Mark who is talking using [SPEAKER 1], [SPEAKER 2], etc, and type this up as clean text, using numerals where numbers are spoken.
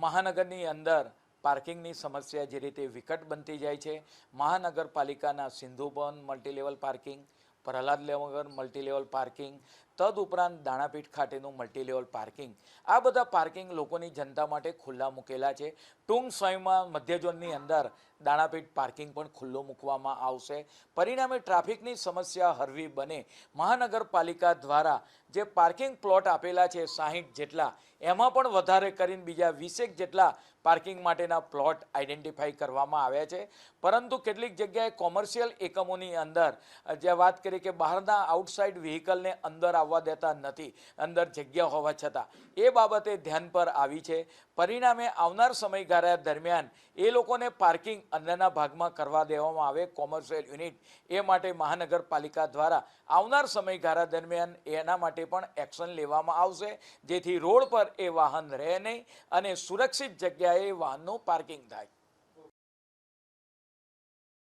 [SPEAKER 1] મહાનગરની અંદર પાર્કિંગની સમસ્યા જે રીતે વિકટ બનતી જાય છે, મહાનગરપાલિકાના Sindhuban multilevel parking, Prahladnagar multilevel parking, તદુપરાંત દાણાપીઠ ખાતેનું મલ્ટીલેવલ પાર્કિંગ, આ બધા પાર્કિંગ લોકોની જનતા માટે ખુલ્લા મૂકેલા છે. ટૂંક સમયમાં મધ્ય ઝોનની અંદર દાણાપીઠ પાર્કિંગ પણ ખુલ્લું મૂકવામાં આવશે. પરિણામે ટ્રાફિકની સમસ્યા હળવી બને. મહાનગરપાલિકા દ્વારા જે પાર્કિંગ પ્લોટ આપેલા છે 60 જેટલા, એમાં પણ વધારે કરીને બીજા 20 જેટલા પાર્કિંગ માટેના પ્લોટ આઈડેન્ટિફાઈ કરવામાં આવ્યા છે. પરંતુ કેટલીક જગ્યાએ કોમર્શિયલ એકમોની અંદર જે વાત કરીએ કે બહારના આઉટસાઇડ વ્હીકલને અંદર આવવા દેતા નથી, અંદર જગ્યા હોવા છતાં, એ બાબતે ધ્યાન પર આવી છે. પરિણામે આવનાર સમયગાળા દરમિયાન એ લોકોને પાર્કિંગ અંદરના ભાગમાં કરવા દેવામાં આવે કોમર્શિયલ યુનિટ, એ માટે મહાનગરપાલિકા દ્વારા આવનાર સમયગાળા દરમિયાન એના માટે પણ એક્શન લેવામાં આવશે, જેથી રોડ પર એ વાહન રહે નહીં અને સુરક્ષિત જગ્યાએ વાહનનું પાર્કિંગ થાય.